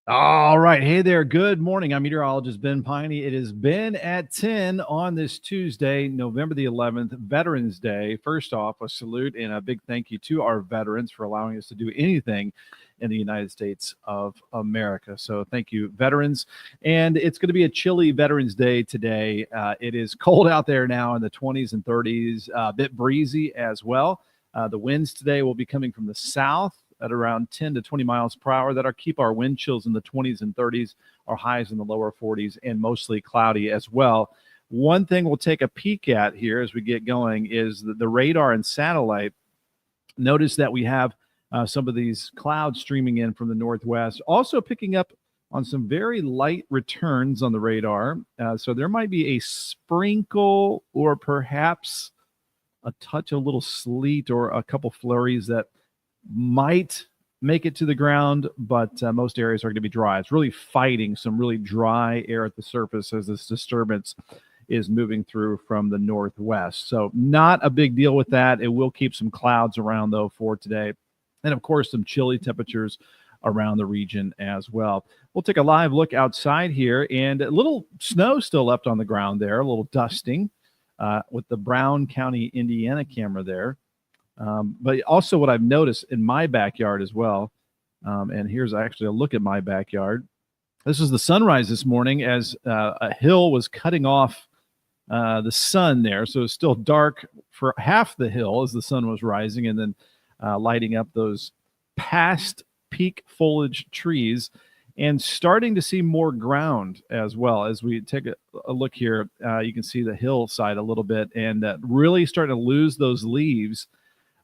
All right. Hey there. Good morning. I'm meteorologist Ben Peine. It has been at 10 on this Tuesday, November the 11th, Veterans Day. First off, a salute and a big thank you to our veterans for allowing us to do anything in the United States of America. So thank you, veterans. And it's going to be a chilly Veterans Day today. It is cold out there now in the 20s and 30s, a bit breezy as well. The winds today will be coming from the south at around 10 to 20 miles per hour. That'll keep our wind chills in the 20s and 30s, our highs in the lower 40s, and mostly cloudy as well. One thing we'll take a peek at here as we get going is the radar and satellite. Notice that we have some of these clouds streaming in from the northwest, also picking up on some very light returns on the radar. So there might be a sprinkle or perhaps a touch, a little sleet or a couple flurries that might make it to the ground, but most areas are going to be dry. It's really fighting some really dry air at the surface as this disturbance is moving through from the northwest. So not a big deal with that. It will keep some clouds around, though, for today. And, of course, some chilly temperatures around the region as well. We'll take a live look outside here, and a little snow still left on the ground there, a little dusting with the Brown County, Indiana camera there. But also what I've noticed in my backyard as well, and here's actually a look at my backyard. This is the sunrise this morning as a hill was cutting off the sun there. So it's still dark for half the hill as the sun was rising and then lighting up those past peak foliage trees and starting to see more ground as well. As we take a look here, you can see the hillside a little bit and really starting to lose those leaves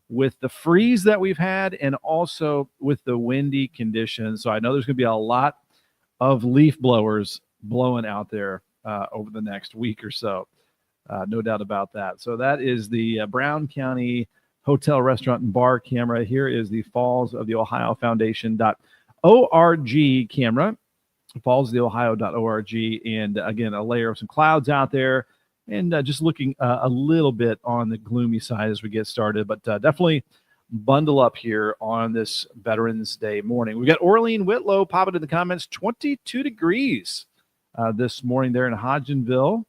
with the freeze that we've had and also with the windy conditions. So I know there's going to be a lot of leaf blowers blowing out there over the next week or so. No doubt about that. So that is the Brown County Hotel, Restaurant, and Bar camera. Here is the Falls of the Ohio Foundation.org camera, fallsoftheohio.org. And again, a layer of some clouds out there. And just looking a little bit on the gloomy side as we get started, but definitely bundle up here on this Veterans Day morning. We've got Orlean Whitlow popping in the comments, 22 degrees this morning there in Hodgenville,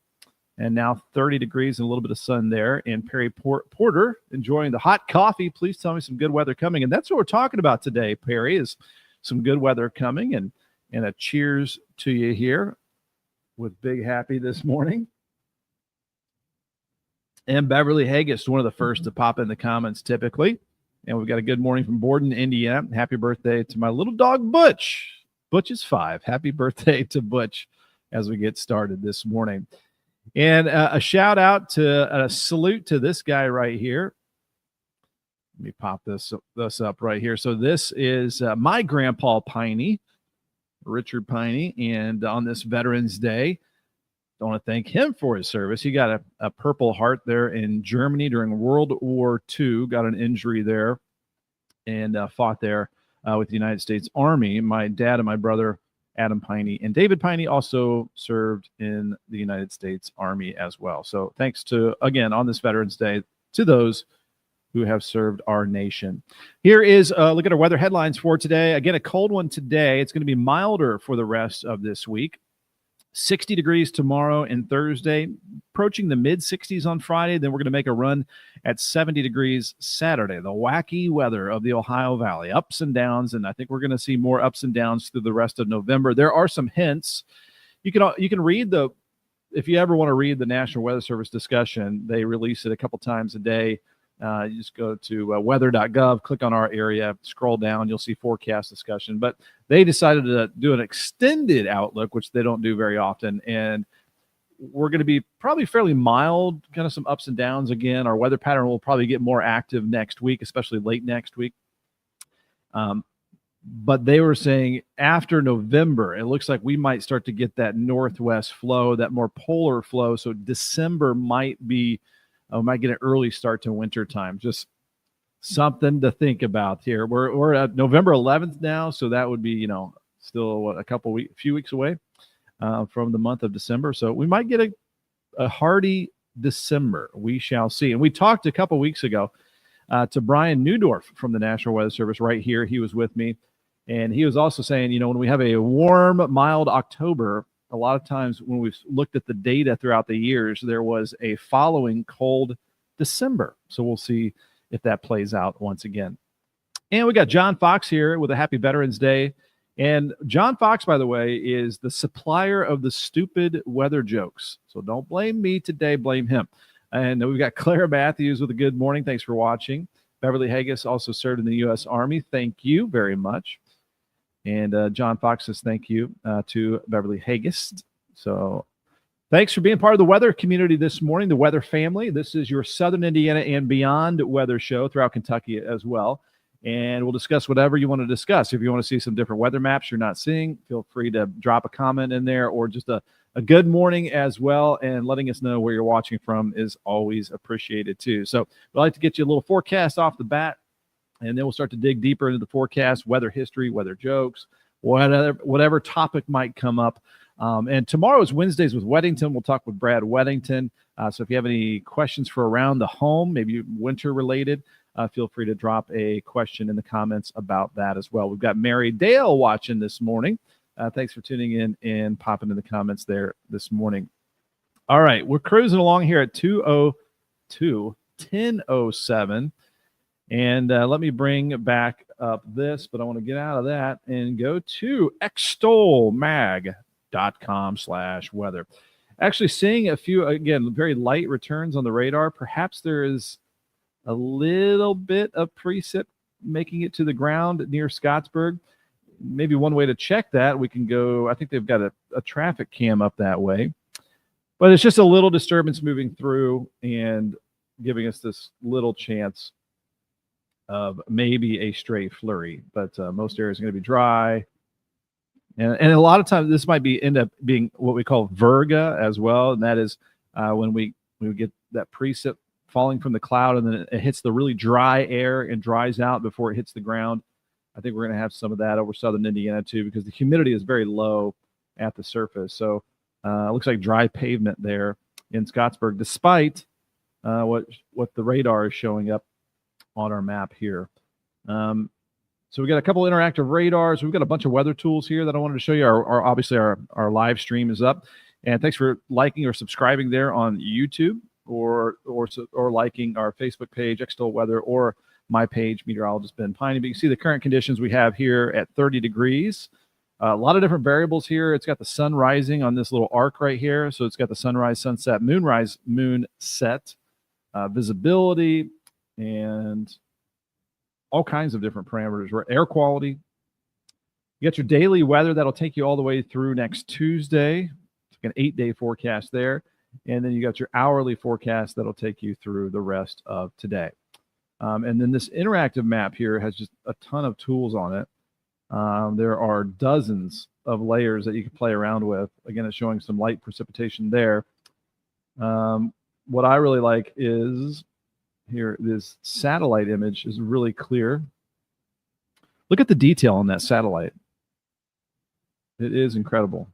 and now 30 degrees and a little bit of sun there. And Perry Porter enjoying the hot coffee. Please tell me some good weather coming. And that's what we're talking about today, Perry, is some good weather coming. And a cheers to you here with Big Happy this morning. And Beverly Haggis, one of the first to pop in the comments typically. And we've got a good morning from Borden, Indiana. Happy birthday to my little dog, Butch. Butch is 5. Happy birthday to Butch as we get started this morning. And a shout out to a salute to this guy right here. Let me pop this up right here. So this is my grandpa Peine, Richard Peine. And on this Veterans Day, I want to thank him for his service. He got a Purple Heart there in Germany during World War II, got an injury there, and fought there with the United States Army. My dad and my brother, Adam Peine and David Peine, also served in the United States Army as well. So thanks to, again, on this Veterans Day, to those who have served our nation. Here is a look at our weather headlines for today. Again, a cold one today. It's going to be milder for the rest of this week. 60 degrees tomorrow and Thursday, approaching the mid-60s on Friday. Then we're going to make a run at 70 degrees Saturday. The wacky weather of the Ohio Valley, ups and downs, and I think we're going to see more ups and downs through the rest of November. There are some hints. You can read if you ever want to read the National Weather Service discussion, they release it a couple times a day. You just go to weather.gov, click on our area, scroll down, you'll see forecast discussion. But they decided to do an extended outlook, which they don't do very often. And we're going to be probably fairly mild, kind of some ups and downs again. Our weather pattern will probably get more active next week, especially late next week. But they were saying after November, it looks like we might start to get that northwest flow, that more polar flow. So December might get an early start to winter time. Just something to think about here. We're at November 11th now, so that would be still a few weeks away from the month of December. So we might get a hearty December. We shall see. And we talked a couple weeks ago to Brian Newdorf from the National Weather Service right here. He was with me, And he was also saying, when we have a warm, mild October, a lot of times when we've looked at the data throughout the years, there was a following cold December. So we'll see if that plays out once again. And we got John Fox here with a happy Veterans Day. And John Fox, by the way, is the supplier of the stupid weather jokes. So don't blame me today, blame him. And we've got Claire Matthews with a good morning. Thanks for watching. Beverly Haggis also served in the U.S. Army. Thank you very much. And John Fox says thank you to Beverly Haggis. So thanks for being part of the weather community this morning, the weather family. This is your Southern Indiana and beyond weather show throughout Kentucky as well. And we'll discuss whatever you want to discuss. If you want to see some different weather maps you're not seeing, feel free to drop a comment in there, or just a good morning as well. And letting us know where you're watching from is always appreciated too. So we'd like to get you a little forecast off the bat, and then we'll start to dig deeper into the forecast, weather history, weather jokes, whatever topic might come up. And tomorrow is Wednesdays with Weddington. We'll talk with Brad Weddington. So if you have any questions for around the home, maybe winter related, feel free to drop a question in the comments about that as well. We've got Mary Dale watching this morning. Thanks for tuning in and popping in the comments there this morning. All right, we're cruising along here at 10:07. And let me bring back up this, but I want to get out of that and go to extolmag.com/weather. Actually seeing a few, again, very light returns on the radar. Perhaps there is a little bit of precip making it to the ground near Scottsburg. Maybe one way to check that, we can go, I think they've got a traffic cam up that way. But it's just a little disturbance moving through and giving us this little chance of maybe a stray flurry. But most areas are going to be dry. And a lot of times this might end up being what we call virga as well. And that is when we get that precip falling from the cloud, and then it hits the really dry air and dries out before it hits the ground. I think we're going to have some of that over southern Indiana too, because the humidity is very low at the surface. So it looks like dry pavement there in Scottsburg, despite what the radar is showing up on our map here. So we got a couple interactive radars. We've got a bunch of weather tools here that I wanted to show you. Obviously our live stream is up, and thanks for liking or subscribing there on YouTube, or liking our Facebook page, Extol Weather, or my page, Meteorologist Ben Peine. But you can see the current conditions we have here at 30 degrees. A lot of different variables here. It's got the sun rising on this little arc right here. So it's got the sunrise, sunset, moonrise, moonset, visibility, and all kinds of different parameters. Air quality. You got your daily weather that'll take you all the way through next Tuesday. It's like an 8-day forecast there. And then you got your hourly forecast that'll take you through the rest of today. And then this interactive map here has just a ton of tools on it. There are dozens of layers that you can play around with. Again, it's showing some light precipitation there. What I really like is here, this satellite image is really clear. Look at the detail on that satellite. It is incredible.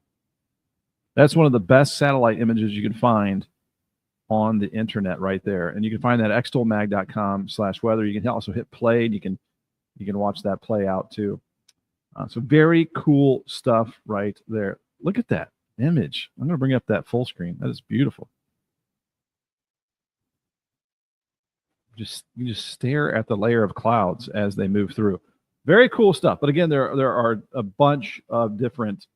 That's one of the best satellite images you can find on the internet right there. And you can find that at extolmag.com/weather. You can also hit play, and you can watch that play out too. So very cool stuff right there. Look at that image. I'm going to bring up that full screen. That is beautiful. You just stare at the layer of clouds as they move through. Very cool stuff. But again, there are a bunch of different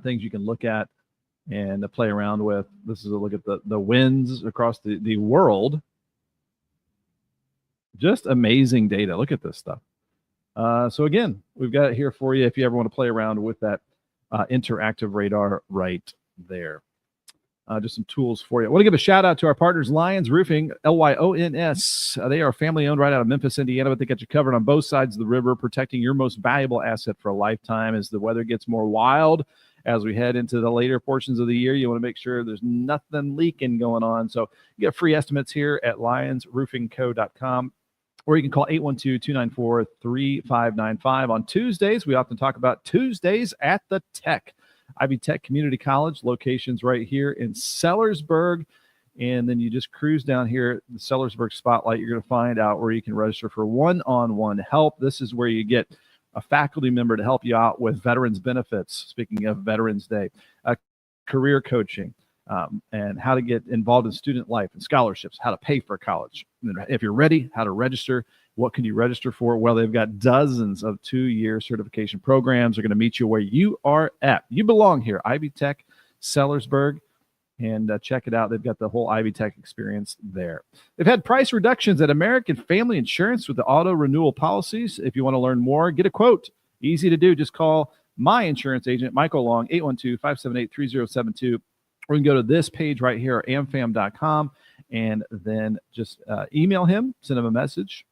things you can look at and to play around with. This is a look at the winds across the world. Just amazing data. Look at this stuff. So again, we've got it here for you if you ever want to play around with that interactive radar right there. Just some tools for you. I want to give a shout out to our partners, Lyons Roofing, Lyons. They are family owned right out of Memphis, Indiana, but they got you covered on both sides of the river, protecting your most valuable asset for a lifetime. As the weather gets more wild, as we head into the later portions of the year, you want to make sure there's nothing leaking going on. So you get free estimates here at lyonsroofingco.com, or you can call 812-294-3595. On Tuesdays, we often talk about Tuesdays at the Tech. Ivy Tech Community College, locations right here in Sellersburg. And then you just cruise down here, the Sellersburg Spotlight. You're going to find out where you can register for one-on-one help. This is where you get a faculty member to help you out with veterans benefits. Speaking of Veterans Day, career coaching, and how to get involved in student life and scholarships, how to pay for college. And if you're ready, how to register. What can you register for? Well, they've got dozens of 2-year certification programs. They're going to meet you where you are at. You belong here. Ivy Tech, Sellersburg, and check it out. They've got the whole Ivy Tech experience there. They've had price reductions at American Family Insurance with the auto renewal policies. If you want to learn more, get a quote. Easy to do. Just call my insurance agent, Michael Long, 812-578-3072. Or you can go to this page right here, amfam.com, and then just email him, send him a message,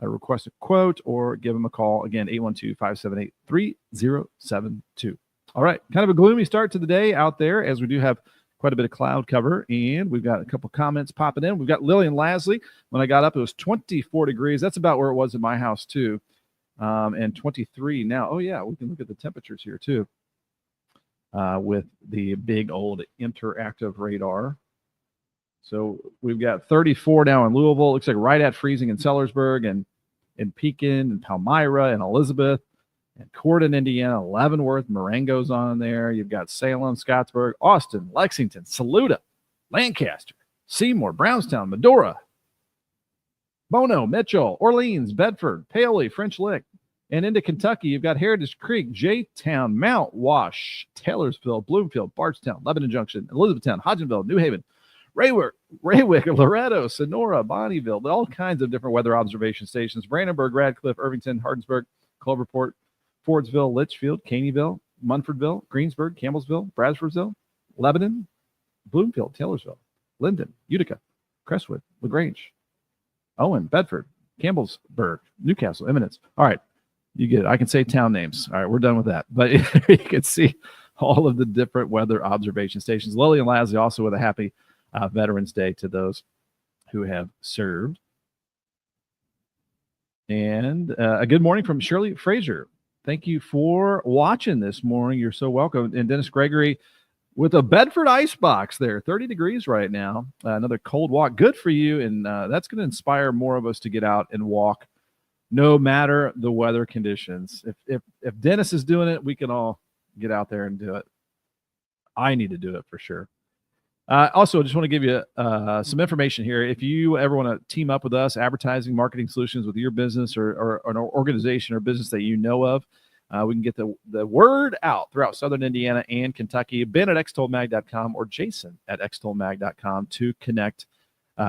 request a quote, or give him a call. Again, 812-578-3072. All right, kind of a gloomy start to the day out there, as we do have quite a bit of cloud cover, and we've got a couple comments popping in. We've got Lillian Lasley. When I got up, it was 24 degrees. That's about where it was in my house, too, and 23 now. Oh, yeah, we can look at the temperatures here, too, with the big old interactive radar. So we've got 34 now in Louisville. Looks like right at freezing in Sellersburg and in Pekin and Palmyra and Elizabeth and Corydon, Indiana, Leavenworth, Marengo's on there. You've got Salem, Scottsburg, Austin, Lexington, Saluda, Lancaster, Seymour, Brownstown, Medora, Bono, Mitchell, Orleans, Bedford, Paoli, French Lick. And into Kentucky, you've got Heritage Creek, J-Town, Mount Wash, Taylorsville, Bloomfield, Bardstown, Lebanon Junction, Elizabethtown, Hodgenville, New Haven, Raywick, Loretto, Sonora, Bonneville, all kinds of different weather observation stations. Brandenburg, Radcliffe, Irvington, Hardensburg, Cloverport, Fordsville, Litchfield, Caneyville, Munfordville, Greensburg, Campbellsville, Bradfordsville, Lebanon, Bloomfield, Taylorsville, Linden, Utica, Crestwood, LaGrange, Owen, Bedford, Campbellsburg, Newcastle, Eminence. All right, you get it. I can say town names. All right, we're done with that. But you can see all of the different weather observation stations. Lillian Lasley also with a happy Veterans Day to those who have served. And a good morning from Shirley Fraser. Thank you for watching this morning. You're so welcome. And Dennis Gregory with a Bedford ice box there, 30 degrees right now. Another cold walk. Good for you. And that's going to inspire more of us to get out and walk no matter the weather conditions. If Dennis is doing it, we can all get out there and do it. I need to do it for sure. Also, I just want to give you some information here. If you ever want to team up with us, advertising, marketing solutions with your business or an organization or business that you know of, we can get the word out throughout Southern Indiana and Kentucky. Ben at extolmag.com or Jason at extolmag.com to connect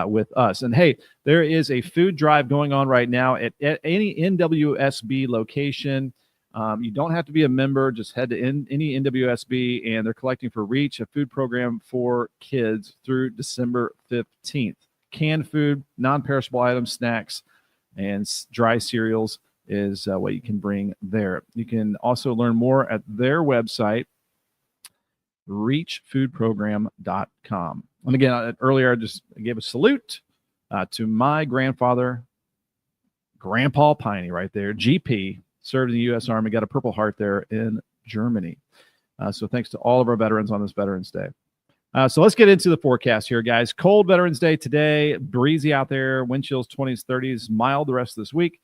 with us. And hey, there is a food drive going on right now at any NWSB location. You don't have to be a member. Just head to any NWSB, and they're collecting for Reach, a food program for kids through December 15th. Canned food, non-perishable items, snacks, and dry cereals is what you can bring there. You can also learn more at their website, reachfoodprogram.com. And again, earlier I just gave a salute to my grandfather, Grandpa Peine, right there, GP. Served in the U.S. Army, got a Purple Heart there in Germany. So thanks to all of our veterans on this Veterans Day. So let's get into the forecast here, guys. Cold Veterans Day today, breezy out there, wind chills 20s, 30s, mild the rest of this week.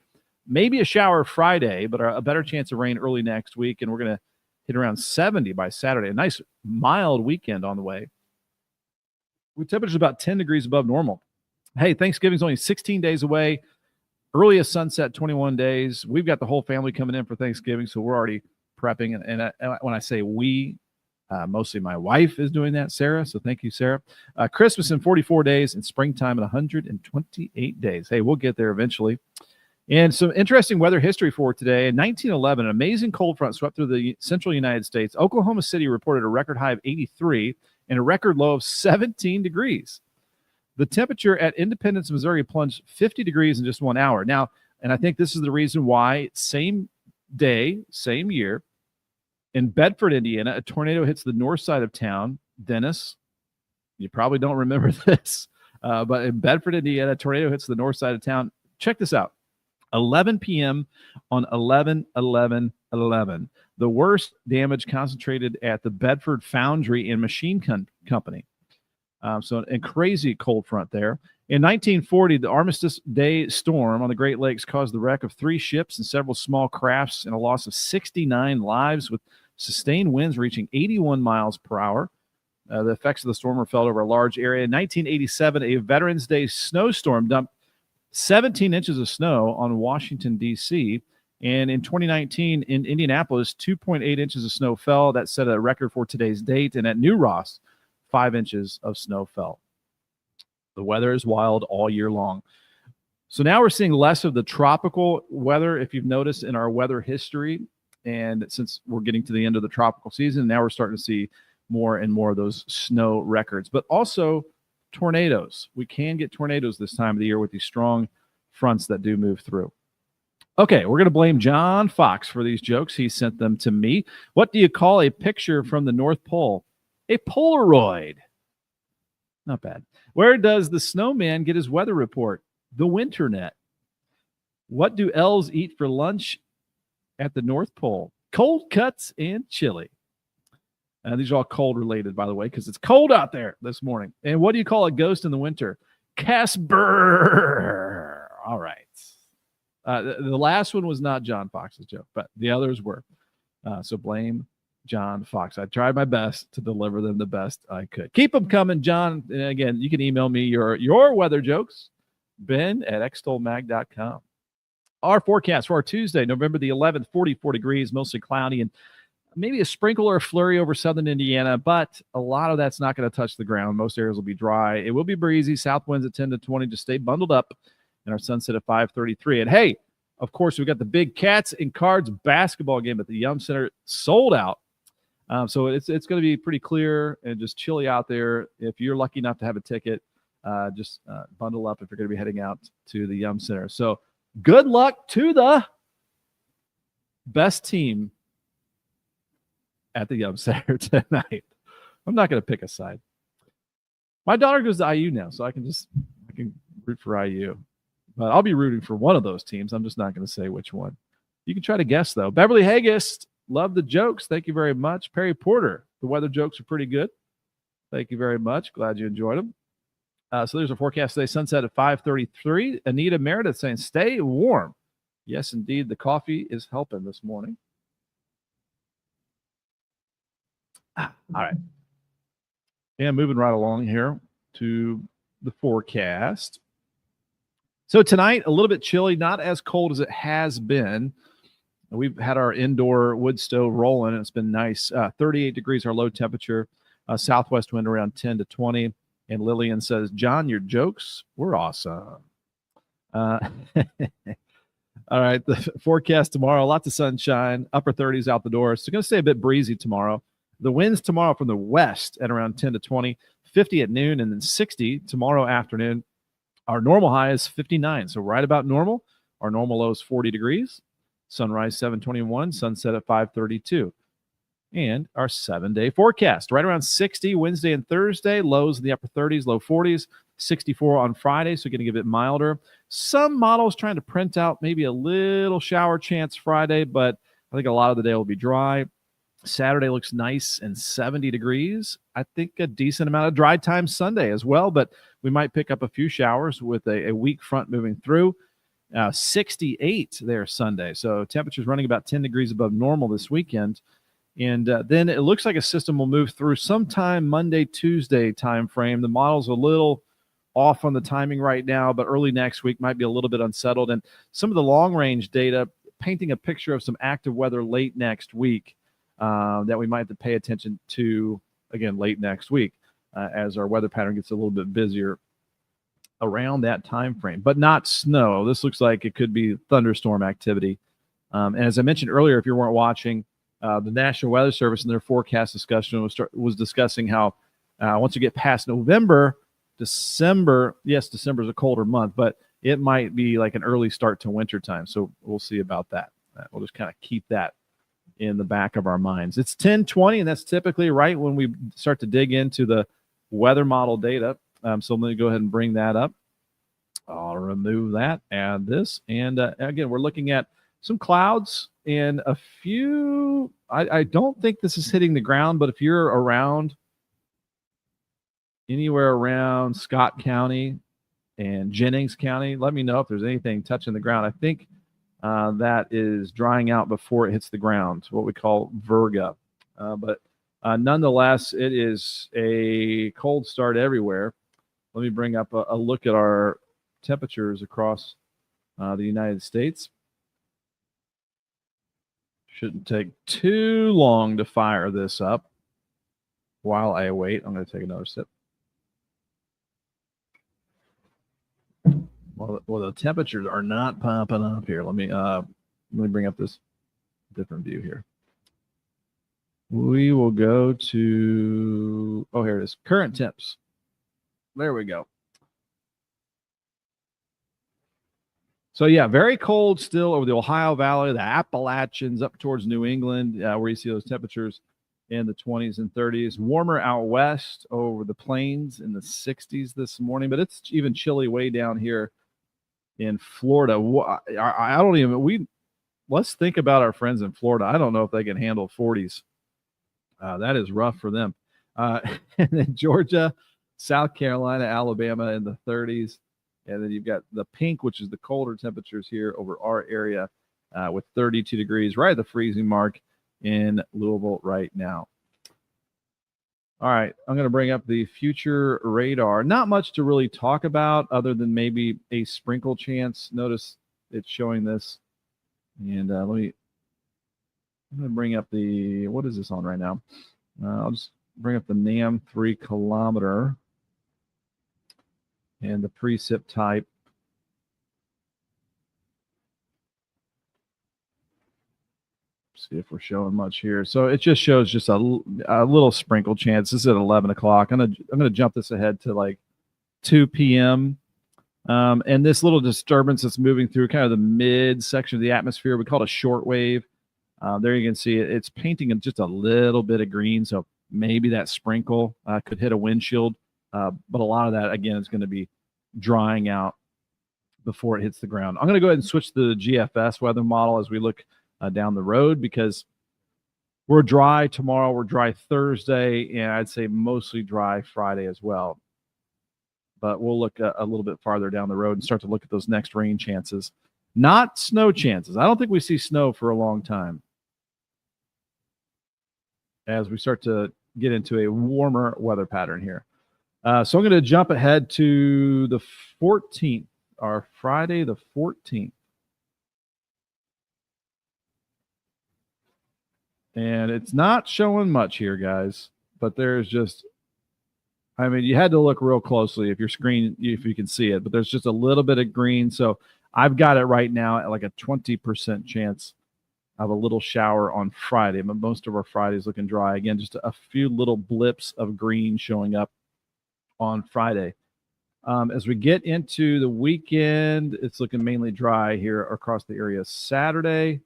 Maybe a shower Friday, but a better chance of rain early next week, and we're going to hit around 70 by Saturday. A nice mild weekend on the way. With temperatures about 10 degrees above normal. Hey, Thanksgiving's only 16 days away. Earliest sunset, 21 days. We've got the whole family coming in for Thanksgiving, so we're already prepping. And when I say we, mostly my wife is doing that, Sarah. So thank you, Sarah. Christmas in 44 days and springtime in 128 days. Hey, we'll get there eventually. And some interesting weather history for today. In 1911, an amazing cold front swept through the central United States. Oklahoma City reported a record high of 83 and a record low of 17 degrees. The temperature at Independence, Missouri plunged 50 degrees in just 1 hour. Now, and I think this is the reason why, same day, same year, in Bedford, Indiana, a tornado hits the north side of town. Dennis, you probably don't remember this, but in Bedford, Indiana, a tornado hits the north side of town. Check this out. 11 p.m. on 11/11/11. The worst damage concentrated at the Bedford Foundry and Machine Company. So a crazy cold front there. In 1940, the Armistice Day storm on the Great Lakes caused the wreck of 3 ships and several small crafts and a loss of 69 lives, with sustained winds reaching 81 miles per hour. The effects of the storm were felt over a large area. In 1987, a Veterans Day snowstorm dumped 17 inches of snow on Washington, D.C., and in 2019, in Indianapolis, 2.8 inches of snow fell. That set a record for today's date. And at New Ross, 5 inches of snow fell. The weather is wild all year long. So now we're seeing less of the tropical weather, if you've noticed in our weather history. And since we're getting to the end of the tropical season, now we're starting to see more and more of those snow records. But also tornadoes. We can get tornadoes this time of the year with these strong fronts that do move through. Okay, we're going to blame John Fox for these jokes. He sent them to me. What do you call a picture from the North Pole? A Polaroid. Not bad. Where does the snowman get his weather report? The Winternet. What do elves eat for lunch at the North Pole? Cold cuts and chili. These are all cold related, by the way, because it's cold out there this morning. And what do you call a ghost in the winter? Casper. All right. The last one was not John Fox's joke, but the others were. So blame John Fox. I tried my best to deliver them the best I could. Keep them coming, John. And again, you can email me your weather jokes, ben@extolmag.com. Our forecast for our Tuesday, November the 11th, 44 degrees, mostly cloudy, and maybe a sprinkle or a flurry over southern Indiana, but a lot of that's not going to touch the ground. Most areas will be dry. It will be breezy. South winds at 10 to 20. Just stay bundled up. And our sunset at 5:33. And hey, of course, we've got the big Cats and Cards basketball game at the Yum Center, sold out. So it's going to be pretty clear and just chilly out there. If you're lucky enough to have a ticket, just bundle up if you're going to be heading out to the Yum Center. So good luck to the best team at the Yum Center tonight. I'm not going to pick a side. My daughter goes to IU now, so I can root for IU. But I'll be rooting for one of those teams. I'm just not going to say which one. You can try to guess, though. Beverly Haggis, love the jokes. Thank you very much. Perry Porter, the weather jokes are pretty good. Thank you very much. Glad you enjoyed them. So there's a forecast today. Sunset at 5:33. Anita Meredith saying, stay warm. Yes, indeed. The coffee is helping this morning. All right. And moving right along here to the forecast. So tonight, a little bit chilly, not as cold as it has been. We've had our indoor wood stove rolling, and it's been nice. 38 degrees, our low temperature. Southwest wind around 10 to 20. And Lillian says, John, your jokes were awesome. All right, the forecast tomorrow, lots of sunshine, upper 30s out the door. So going to stay a bit breezy tomorrow. The winds tomorrow from the west at around 10 to 20, 50 at noon, and then 60 tomorrow afternoon. Our normal high is 59, so right about normal. Our normal low is 40 degrees. Sunrise 7:21, sunset at 5:32. And our 7-day forecast, right around 60 Wednesday and Thursday, lows in the upper 30s, low 40s, 64 on Friday, so getting a bit milder. Some models trying to print out maybe a little shower chance Friday, but I think a lot of the day will be dry. Saturday looks nice and 70 degrees. I think a decent amount of dry time Sunday as well, but we might pick up a few showers with a weak front moving through. 68 there Sunday. So temperatures running about 10 degrees above normal this weekend. And then it looks like a system will move through sometime Monday, Tuesday time frame. The model's a little off on the timing right now, but early next week might be a little bit unsettled. And some of the long-range data painting a picture of some active weather late next week that we might have to pay attention to, again, late next week as our weather pattern gets a little bit busier around that time frame, but not snow. This looks like it could be thunderstorm activity. And as I mentioned earlier, if you weren't watching, the National Weather Service in their forecast discussion was discussing how once you get past November, December, yes, December is a colder month, but it might be like an early start to winter time. So we'll see about that. We'll just kind of keep that in the back of our minds. It's 10:20, and that's typically right when we start to dig into the weather model data. So let me go ahead and bring that up. I'll remove that, add this. And again, we're looking at some clouds and a few, I don't think this is hitting the ground, but if you're around anywhere around Scott County, and Jennings County. Let me know if there's anything touching the ground. I think that is drying out before it hits the ground, what we call virga. But nonetheless, it is a cold start everywhere. Let me bring up a look at our temperatures across the United States. Shouldn't take too long to fire this up. While I wait, I'm going to take another sip. Well, the temperatures are not popping up here. Let me bring up this different view here. We will go to, oh, here it is. Current temps. There we go. So, yeah, very cold still over the Ohio Valley, the Appalachians up towards New England, where you see those temperatures in the 20s and 30s. Warmer out west over the plains in the 60s this morning, but it's even chilly way down here in Florida. I don't even, let's think about our friends in Florida. I don't know if they can handle 40s. That is rough for them. And then Georgia, South Carolina, Alabama in the 30s. And then you've got the pink, which is the colder temperatures here over our area with 32 degrees, right at the freezing mark in Louisville right now. All right, I'm going to bring up the future radar. Not much to really talk about other than maybe a sprinkle chance. Notice it's showing this. And I'm going to bring up the, what is this on right now? I'll just bring up the NAM 3 kilometer. And the precip type. See if we're showing much here. So it just shows just a little sprinkle chance. This is at 11 o'clock. I'm gonna jump this ahead to like 2 p.m. And this little disturbance that's moving through kind of the mid section of the atmosphere, we call it a short wave. There you can see it. It's painting just a little bit of green. So maybe that sprinkle could hit a windshield. But a lot of that, again, is going to be drying out before it hits the ground. I'm going to go ahead and switch to the GFS weather model as we look down the road, because we're dry tomorrow, we're dry Thursday, and I'd say mostly dry Friday as well. But we'll look a little bit farther down the road and start to look at those next rain chances. Not snow chances. I don't think we see snow for a long time as we start to get into a warmer weather pattern here. So I'm going to jump ahead to the 14th, or Friday the 14th. And it's not showing much here, guys, but there's just, I mean, you had to look real closely if you can see it, but there's just a little bit of green. So I've got it right now at like a 20% chance of a little shower on Friday, but most of our Fridays looking dry. Again, just a few little blips of green showing up on Friday. As we get into the weekend, it's looking mainly dry here across the area Saturday.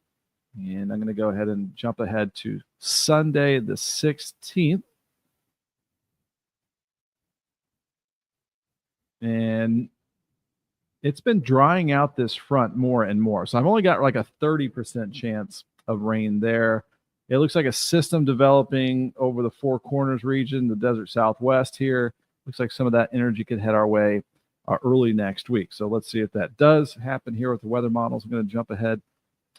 And I'm going to go ahead and jump ahead to Sunday, the 16th. And it's been drying out this front more and more. So I've only got like a 30% chance of rain there. It looks like a system developing over the Four Corners region, the desert Southwest here. Looks like some of that energy could head our way early next week. So let's see if that does happen here with the weather models. I'm going to jump ahead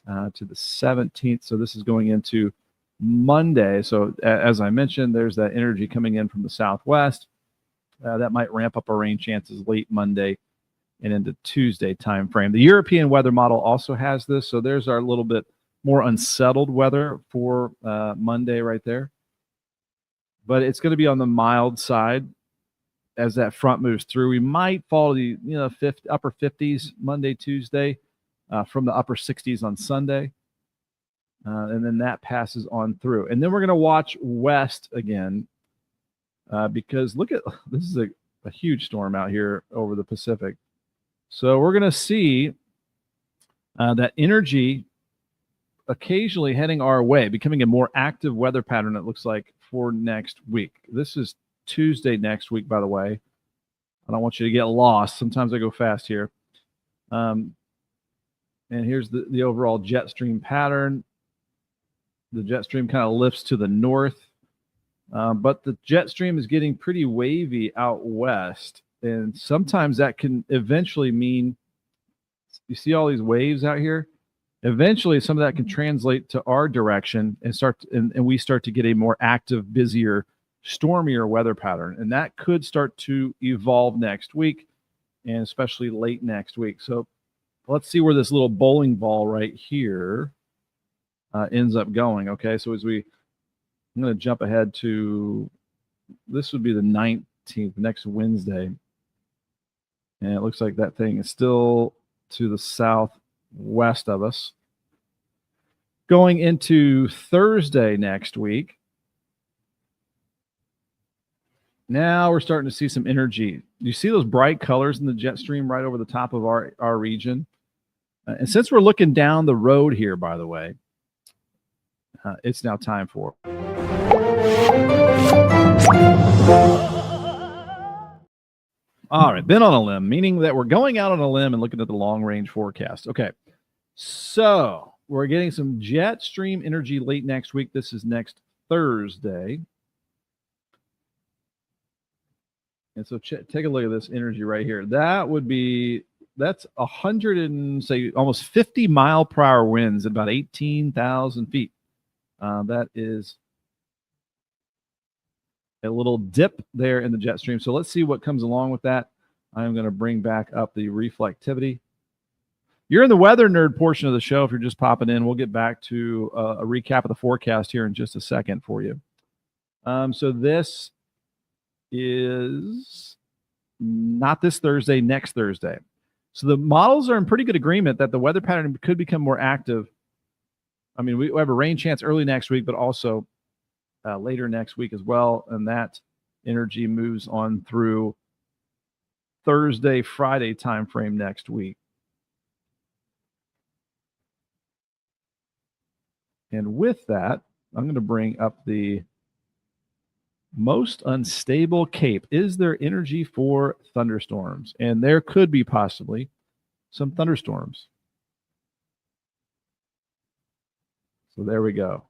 to the 17th. So this is going into Monday. So as I mentioned, there's that energy coming in from the Southwest. That might ramp up our rain chances late Monday and into Tuesday time frame. The European weather model also has this. So there's our little bit more unsettled weather for Monday right there. But it's going to be on the mild side. As that front moves through, we might fall to the upper 50s Monday, Tuesday, from the upper 60s on Sunday. And then that passes on through. And then we're going to watch west again because look at this is a huge storm out here over the Pacific. So we're going to see that energy occasionally heading our way, becoming a more active weather pattern, it looks like, for next week. This is Tuesday next week, by the way. I don't want you to get lost. Sometimes I go fast here. And here's the overall jet stream pattern. The jet stream kind of lifts to the north, but the jet stream is getting pretty wavy out west. And sometimes that can eventually mean, you see all these waves out here? Eventually, some of that can translate to our direction and we start to get a more active, busier, stormier weather pattern. And that could start to evolve next week, and especially late next week. So let's see where this little bowling ball right here ends up going. Okay, so I'm going to jump ahead to, this would be the 19th, next Wednesday. And it looks like that thing is still to the southwest of us. Going into Thursday next week, now we're starting to see some energy. You see those bright colors in the jet stream right over the top of our region? And since we're looking down the road here, by the way, it's now time for... All right, been on a limb, meaning that we're going out on a limb and looking at the long-range forecast. Okay, so we're getting some jet stream energy late next week. This is next Thursday. And so take a look at this energy right here. That's 100 and say almost 50 mile per hour winds at about 18,000 feet. That is a little dip there in the jet stream. So let's see what comes along with that. I'm going to bring back up the reflectivity. You're in the weather nerd portion of the show. If you're just popping in, we'll get back to a recap of the forecast here in just a second for you. So this is not this Thursday, next Thursday. So the models are in pretty good agreement that the weather pattern could become more active. I mean, we have a rain chance early next week, but also later next week as well. And that energy moves on through Thursday, Friday timeframe next week. And with that, I'm going to bring up the most unstable Cape. Is there energy for thunderstorms? And there could be possibly some thunderstorms. So there we go.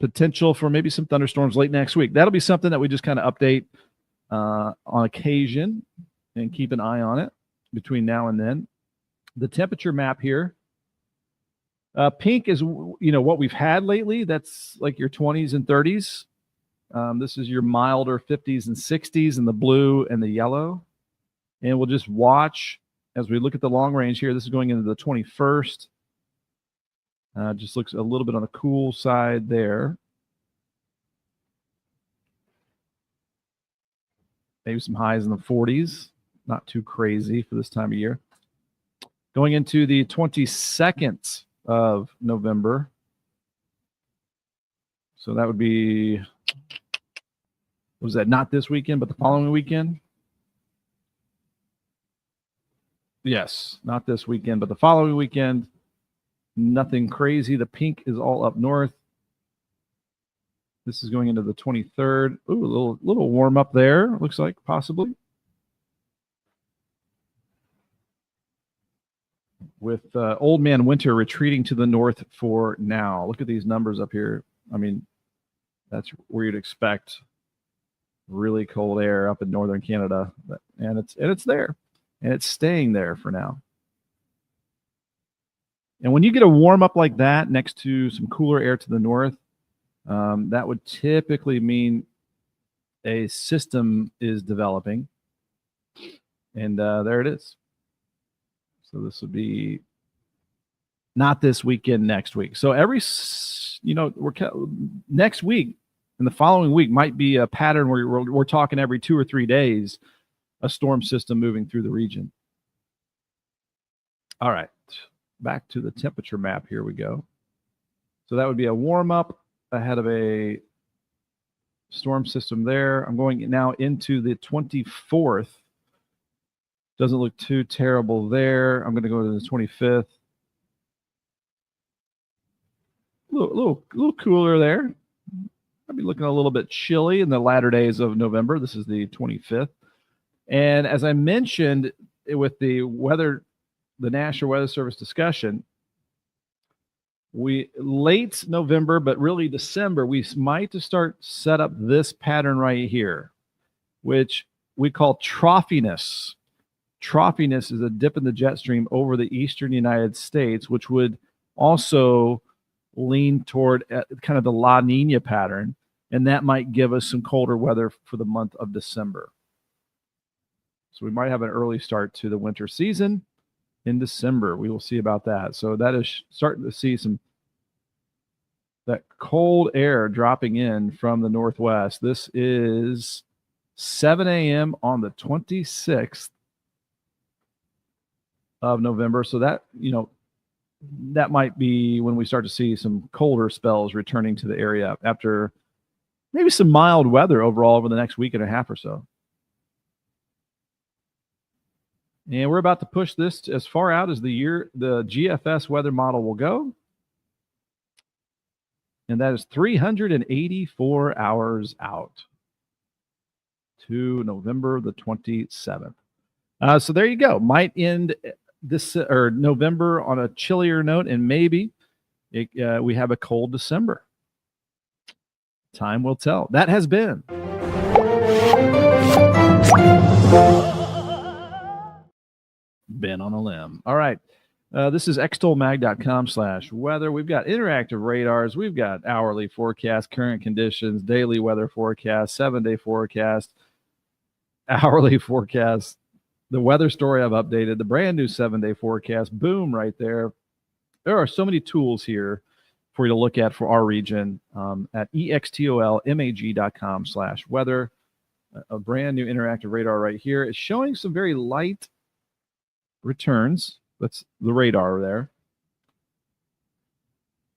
Potential for maybe some thunderstorms late next week. That'll be something that we just kind of update on occasion and keep an eye on it between now and then. The temperature map here. Pink is, what we've had lately. That's like your 20s and 30s. This is your milder 50s and 60s, and the blue and the yellow. And we'll just watch as we look at the long range here. This is going into the 21st. Just looks a little bit on the cool side there. Maybe some highs in the 40s. Not too crazy for this time of year. Going into the 22nd of November. So that would be, what was that? Not this weekend, but the following weekend? Yes, not this weekend, but the following weekend. Nothing crazy. The pink is all up north. This is going into the 23rd. Ooh, a little warm up there, looks like, possibly. With Old Man Winter retreating to the north for now. Look at these numbers up here. I mean, that's where you'd expect really cold air up in northern Canada, and it's there, and it's staying there for now. And when you get a warm up like that next to some cooler air to the north, that would typically mean a system is developing. And there it is. So this would be not this weekend, next week. So next week and the following week might be a pattern where we're talking every 2 or 3 days, a storm system moving through the region. All right. Back to the temperature map. Here we go. So that would be a warm up ahead of a storm system there. I'm going now into the 24th. Doesn't look too terrible there. I'm going to go to the 25th. A little cooler there. I'll be looking a little bit chilly in the latter days of November. This is the 25th. And as I mentioned with the National Weather Service discussion, late November, but really December, we might start set up this pattern right here. which we call trophiness. Trophiness is a dip in the jet stream over the eastern United States, which would also lean toward kind of the La Nina pattern, and that might give us some colder weather for the month of December. So we might have an early start to the winter season in December. We will see about that. So that is starting to see that cold air dropping in from the northwest. This is 7 a.m. on the 26th of November. So that, that might be when we start to see some colder spells returning to the area after maybe some mild weather overall over the next week and a half or so. And we're about to push this as far out as the GFS weather model will go. And that is 384 hours out to November the 27th. So there you go. Might end this or November on a chillier note, and maybe we have a cold December. Time will tell. That has been Ben on a Limb. All right. This is extolmag.com/weather. We've got interactive radars. We've got hourly forecast, current conditions, daily weather forecast, 7-day forecast, hourly forecast. The weather story I've updated, the brand new 7-day forecast. Boom, right there. There are so many tools here for you to look at for our region at extolmag.com/weather. A brand new interactive radar right here. It's showing some very light returns. That's the radar there.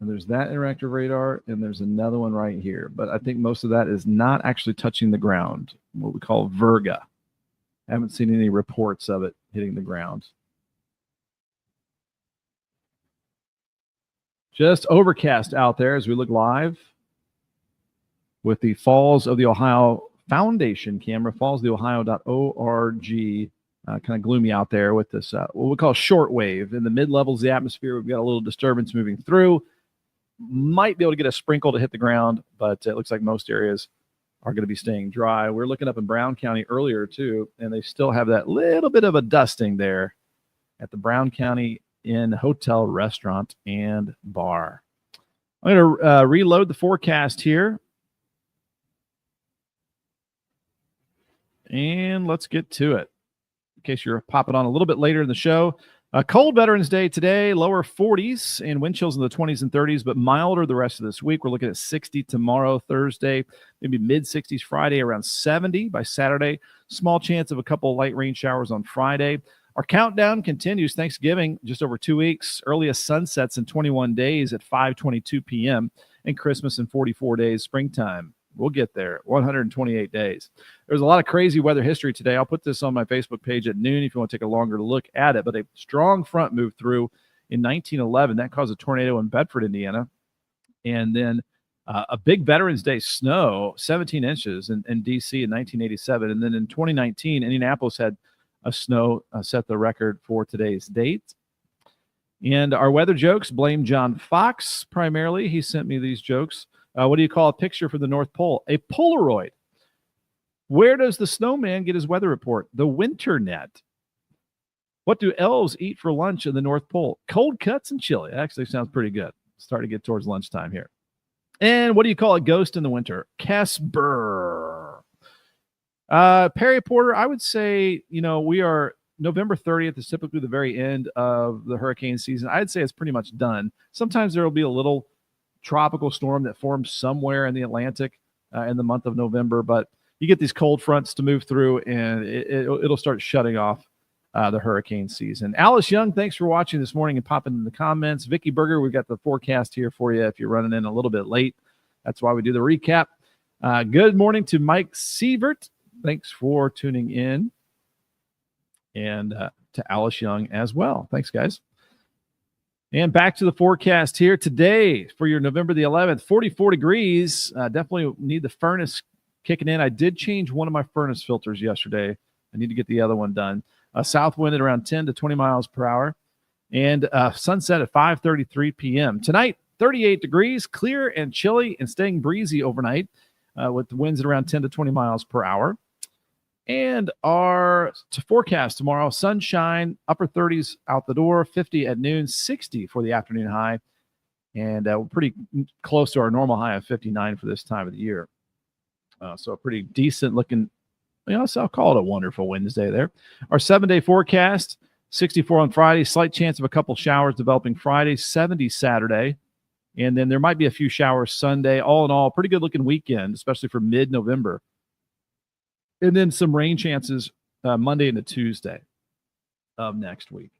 And there's that interactive radar, and there's another one right here. But I think most of that is not actually touching the ground, what we call virga. I haven't seen any reports of it hitting the ground. Just overcast out there as we look live with the Falls of the Ohio Foundation camera, fallsoftheohio.org. Kind of gloomy out there with this, what we call short wave. In the mid-levels of the atmosphere, we've got a little disturbance moving through. Might be able to get a sprinkle to hit the ground, but it looks like most areas are going to be staying dry. We're looking up in Brown County earlier, too, and they still have that little bit of a dusting there at the Brown County Inn Hotel, Restaurant, and Bar. I'm going to reload the forecast here. And let's get to it. In case you're popping on a little bit later in the show. Cold Veterans Day today, lower 40s and wind chills in the 20s and 30s, but milder the rest of this week. We're looking at 60 tomorrow, Thursday, maybe mid-60s Friday, around 70 by Saturday. Small chance of a couple of light rain showers on Friday. Our countdown continues. Thanksgiving, just over 2 weeks. Earliest sunsets in 21 days at 5:22 p.m. and Christmas in 44 days, springtime. We'll get there. 128 days. There's a lot of crazy weather history today. I'll put this on my Facebook page at noon if you want to take a longer look at it. But a strong front moved through in 1911. That caused a tornado in Bedford, Indiana. And then a big Veterans Day snow, 17 inches in D.C. in 1987. And then in 2019, Indianapolis had a snow set the record for today's date. And our weather jokes blame John Fox primarily. He sent me these jokes. What do you call a picture for the North Pole? A Polaroid. Where does the snowman get his weather report? The winter net. What do elves eat for lunch in the North Pole? Cold cuts and chili. Actually sounds pretty good. Starting to get towards lunchtime here. And what do you call a ghost in the winter? Casper. Perry Porter, I would say, we are November 30th is typically the very end of the hurricane season. I'd say it's pretty much done. Sometimes there will be a little tropical storm that forms somewhere in the Atlantic in the month of November, but you get these cold fronts to move through and it'll start shutting off the hurricane season. Alice Young, thanks for watching this morning and popping in the comments. Vicky Berger, we've got the forecast here for you if you're running in a little bit late. That's why we do the recap. Good morning to Mike Sievert. Thanks for tuning in. And to Alice Young as well. Thanks, guys. And back to the forecast here today for your November the 11th, 44 degrees. Definitely need the furnace kicking in. I did change one of my furnace filters yesterday. I need to get the other one done. South wind at around 10 to 20 miles per hour. And sunset at 5:33 p.m. Tonight, 38 degrees, clear and chilly and staying breezy overnight with the winds at around 10 to 20 miles per hour. And our forecast tomorrow, sunshine, upper 30s out the door, 50 at noon, 60 for the afternoon high. And we're pretty close to our normal high of 59 for this time of the year. So a pretty decent looking, so I'll call it a wonderful Wednesday there. Our 7-day forecast, 64 on Friday, slight chance of a couple showers developing Friday, 70 Saturday. And then there might be a few showers Sunday. All in all, pretty good looking weekend, especially for mid-November. And then some rain chances Monday into Tuesday of next week.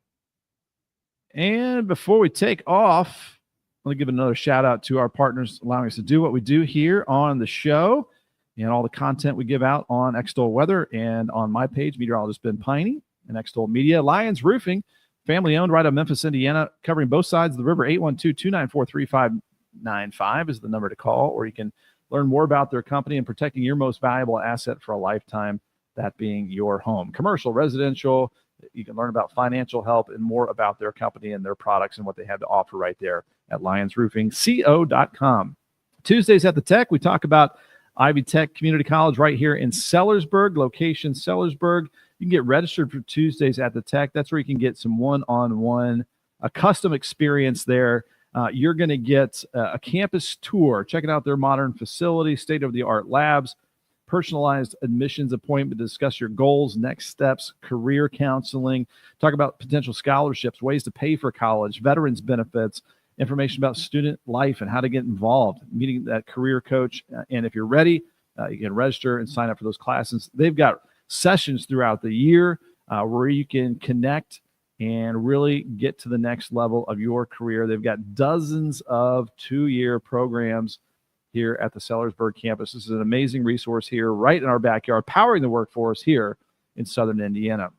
And before we take off, let me give another shout out to our partners allowing us to do what we do here on the show and all the content we give out on Extol Weather and on my page, Meteorologist Ben Peine and Extol Media. Lions Roofing, family owned right out of Memphis, Indiana, covering both sides of the river. 812-294-3595 is the number to call, or you can learn more about their company and protecting your most valuable asset for a lifetime, that being your home. Commercial, residential, you can learn about financial help and more about their company and their products and what they have to offer right there at lionsroofingco.com. Tuesdays at the Tech, we talk about Ivy Tech Community College right here in Sellersburg, location Sellersburg. You can get registered for Tuesdays at the Tech. That's where you can get some one-on-one, a custom experience there. You're going to get a campus tour, checking out their modern facility, state-of-the-art labs, personalized admissions appointment to discuss your goals, next steps, career counseling, talk about potential scholarships, ways to pay for college, veterans benefits, information about student life and how to get involved, meeting that career coach. And if you're ready, you can register and sign up for those classes. They've got sessions throughout the year where you can connect and really get to the next level of your career. They've got dozens of 2-year programs here at the Sellersburg campus. This is an amazing resource here right in our backyard, powering the workforce here in Southern Indiana.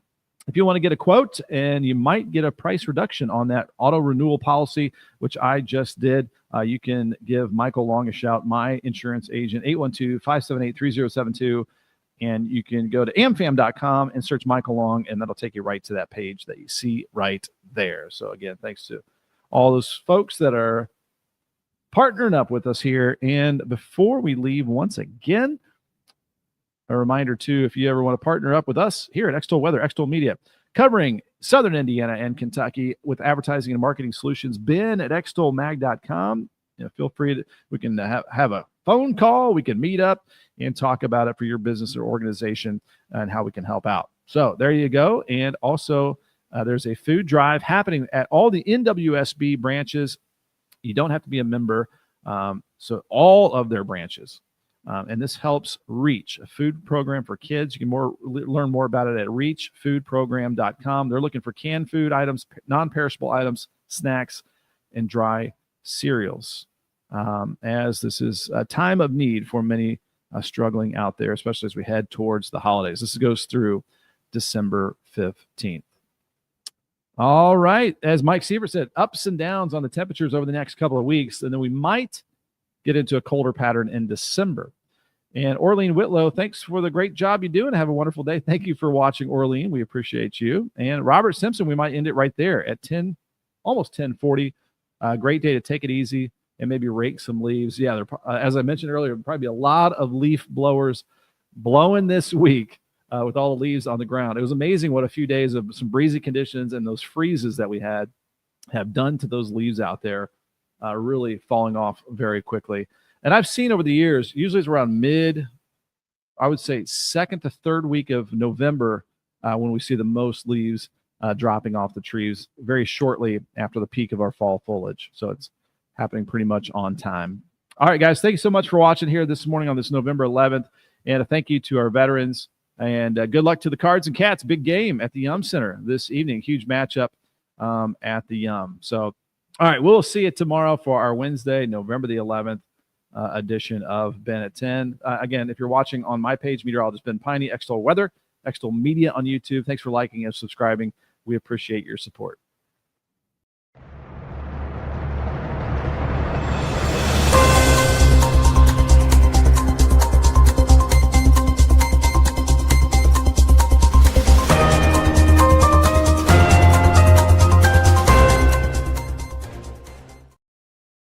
If you want to get a quote, and you might get a price reduction on that auto renewal policy, which I just did, you can give Michael Long a shout, my insurance agent, 812-578-3072. And you can go to amfam.com and search Michael Long, and that'll take you right to that page that you see right there. So, again, thanks to all those folks that are partnering up with us here. And before we leave, once again, a reminder, too, if you ever want to partner up with us here at Extol Weather, Extol Media, covering Southern Indiana and Kentucky with advertising and marketing solutions, Ben at extolmag.com. Feel free to, we can have a phone call. We can meet up and talk about it for your business or organization and how we can help out. So there you go. And also there's a food drive happening at all the NWSB branches. You don't have to be a member. So all of their branches. And this helps REACH, a food program for kids. You can learn more about it at reachfoodprogram.com. They're looking for canned food items, non-perishable items, snacks, and dry cereals, as this is a time of need for many struggling out there, especially as we head towards the holidays. This goes through December 15th. All right. As Mike Seaver said, ups and downs on the temperatures over the next couple of weeks, and then we might get into a colder pattern in December. And Orlean Whitlow, thanks for the great job you do, and have a wonderful day. Thank you for watching, Orlean. We appreciate you. And Robert Simpson, we might end it right there at almost 10:40. Great day to take it easy and maybe rake some leaves. Yeah, as I mentioned earlier, there'll probably be a lot of leaf blowers blowing this week with all the leaves on the ground. It was amazing what a few days of some breezy conditions and those freezes that we had have done to those leaves out there, really falling off very quickly. And I've seen over the years, usually it's around I would say second to third week of November when we see the most leaves dropping off the trees very shortly after the peak of our fall foliage. So it's happening pretty much on time. All right, guys, thank you so much for watching here this morning on this November 11th. And a thank you to our veterans. And good luck to the Cards and Cats. Big game at the Yum Center this evening. Huge matchup at the Yum. So, all right, we'll see you tomorrow for our Wednesday, November the 11th edition of Ben at 10. Again, if you're watching on my page, Meteorologist Ben Peine, Extol Weather, Extol Media on YouTube, thanks for liking and subscribing. We appreciate your support.